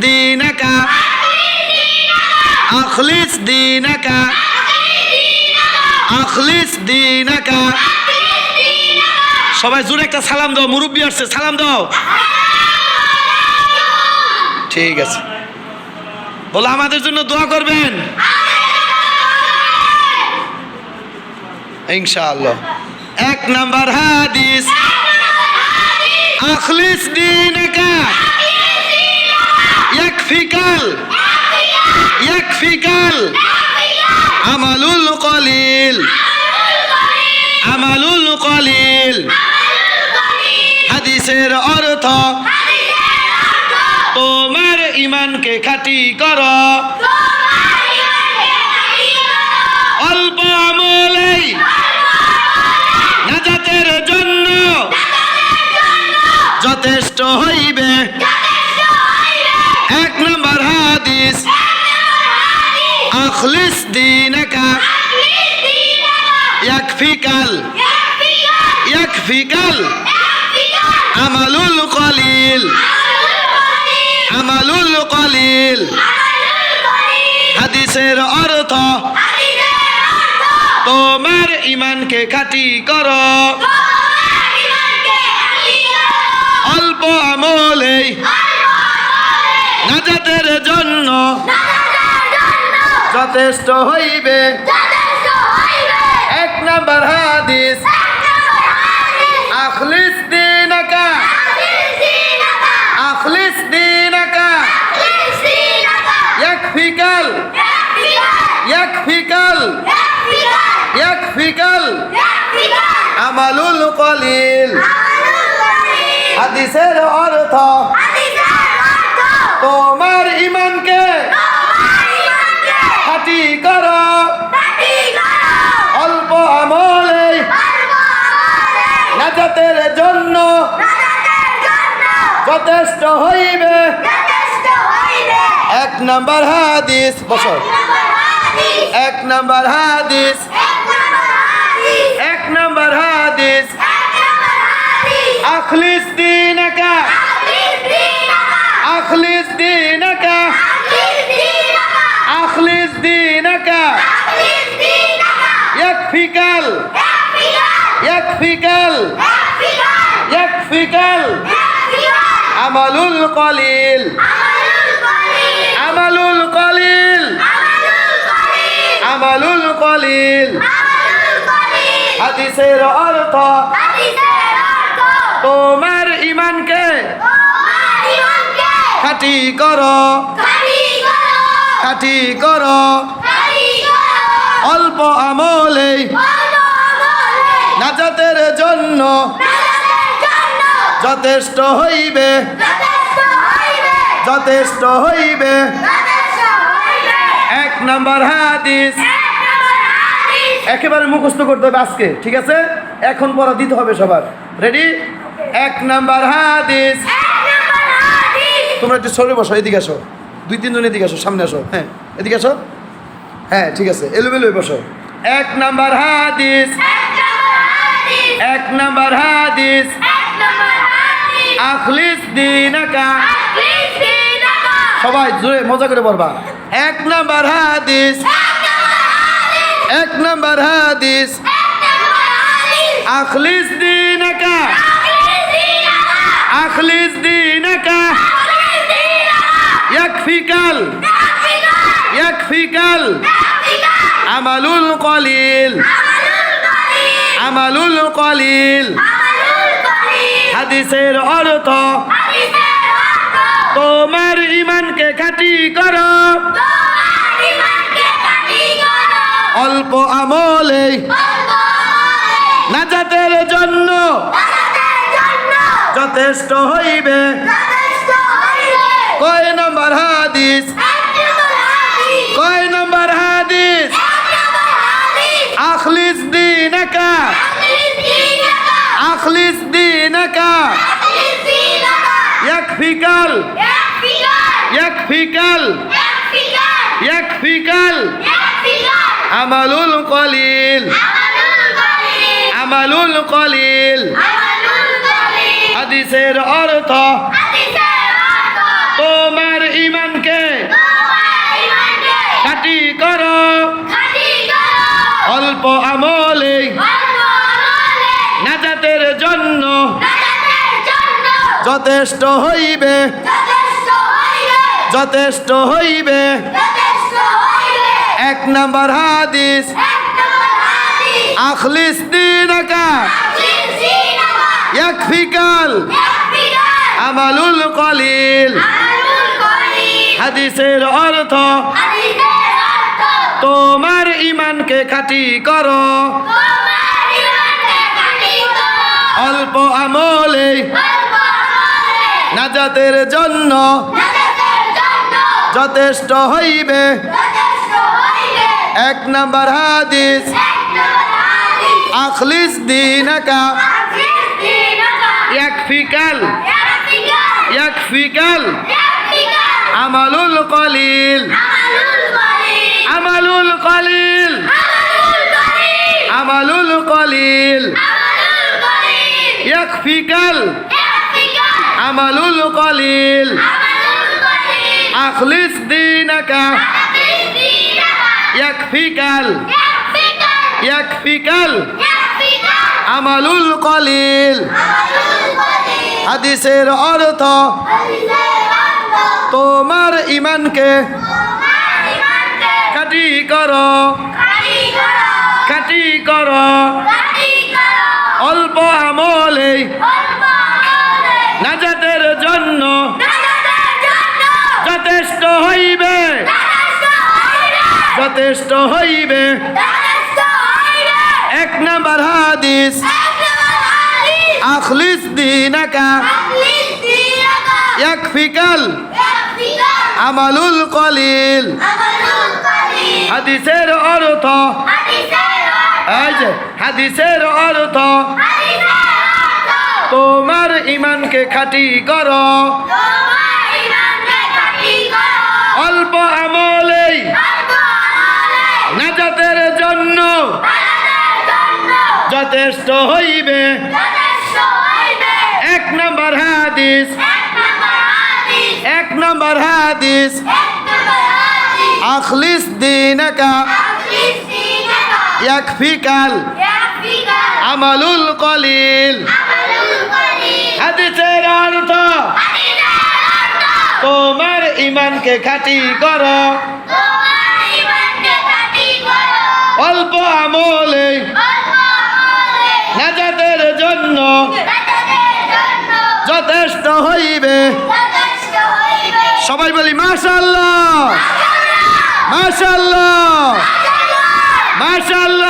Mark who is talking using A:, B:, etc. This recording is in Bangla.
A: দীনাকা আখলিস দীনাকা আখলিস দীনাকা। সবাই জোরে একটা সালাম দাও, মুরব্বী আসছে, সালাম দাও। ঠিক আছে, বলো আমাদের জন্য দোয়া করবেন ইনশাআল্লাহ। 1 নাম্বার হাদিস, আখলিস দীনাকা ইয়াকফিকাল ইয়াকফিকাল আমালুল কলিল আমালুল কলিল। হাদিসের অর্থ তোমার ঈমানকে খাঁটি করো, অল্প আমলেই নাজাতের জন্য যথেষ্ট হইবে। 1 নাম্বার হাদিস, আখলিস দীনাকা ইয়াকফিকাল ইয়াকফিকাল আমালুল কলিল আমালুল কলিল। হাদিসের অর্থ তোমার ঈমানকে খাঁটি করো, অল্প আমলেই নাজাতের জন্য যথেষ্ট হইবে। 1 নাম্বার হাদিস, আখলিস দীনাকা আখলিস দীনাকা ইয়াকফিকাল ইয়াকফিকাল ইয়াকফিকাল আমালুল কলিল। হাদিসের অর্থ তোমার ঈমানকে খাঁটি করো, অল্প আমলে নাজাতের জন্য যথেষ্ট হইবে। 1 নাম্বার হাদিস, বসো। 1 নাম্বার হাদিস 1 নাম্বার হাদিস, আখলিস দীনাকা আখলিস দীনাকা আখলিস দীনাকা ইয়াকফিকাল ইয়াকফিকাল ইয়াকফিকাল আমালুল কলিল আমালুল কলিল আমালুল কলিল। হাদিসের অর্থ তোমার ঈমানকে খাঁটি করো খাঁটি করো, অল্প আমলে নাজাতের জন্য যথেষ্ট হইবে যথেষ্ট হইবে। 1 নাম্বার হাদিস একেবারে মুখস্থ করতে হবে আজকে, ঠিক আছে? এখন পড়া দিতে হবে সবার। রেডি? 1 নাম্বার হাদিস, তোমরা একটু সরে বসো, এদিকে আসো, 2-3 জন এদিকে আসো, সামনে আসো। হ্যাঁ, এদিকে আসো। হ্যাঁ, ঠিক আছে, এলোমেলো বসো। 1 নাম্বার হাদিস 1 নাম্বার হাদিস, আখলিস দীনাকা। সবাই জোরে মজা করে পড়বা। 1 নাম্বার হাদিস 1 নাম্বার হাদিস, আখলিস দীনাকা আখলিস দীনাকা ইয়াকফিকাল ইয়াকফিকাল আমালুল কলিল আমালুল কলিল। হাদিসের অর্থ তোমার ঈমানকে খাঁটি করো, অল্প আমলে নাজাতের জন্য যথেষ্ট হইবে। কয় নম্বর হাদিস কয় নম্বর হাদিস, আখলিস দীনাকা আখলিস দীনাকা ইয়াকফিকাল ইয়াকফিকাল ইয়াকফিকাল আমালুল কলিল আমালুল কলিল। হাদিসের অর্থ তোমার ইমানকে খাঁটি করো, অল্প আমলে নাজাতের জন্য যথেষ্ট হইবে, যথেষ্ট হইবে। 1 নম্বর হাদিস, আখলিস দীনাকা ইয়াকফিকাল আমালুল কলিল। হাদিসের অর্থ তোমার ইমানকে খাঁটি করো, অল্প আমলে নাজাতের জন্য যথেষ্ট হইবে। 1 নম্বর হাদিস, আখলিস দীনাকা ইয়াকফিকাল, ইয়াকফিকাল আমালুল কলিল, আমালুল কলিল, আমালুল কলিল, ইয়াকফিকাল আমালুল কলিল। আখলিস দীনাকা ইয়াকফিকাল, ইয়াকফিকাল আমালুল কলিল। হাদিসের অর্থ তোমার ইমানকে খাঁটি করো, খাঁটি করো, অল্প আমলে নাজাতের জন্য যথেষ্ট হইবে, যথেষ্ট হইবে। 1 নম্বর হাদিস, আখলিস দীনাকা ইয়াকফিকাল আমালুল কলিল। হাদিসের অর্থ, এই যে হাদিসের অর্থ তোমার ইমানকে খাঁটি করো, অল্প আমলে নাজাতের জন্য যথেষ্ট হইবে। 1 নম্বর হাদিস, 1 নম্বর হাদিস, আখলিস দীনাকা ইয়াকফিকাল আমালুল কলিল। হাদিসের অর্থ তোমার ইমানকে খাঁটি করো, অল্প আমলে নাজাতের জন্য যথেষ্ট হইবে। সবাই বলি মাশাআল্লাহ, মাশাআল্লাহ, মাশাআল্লাহ।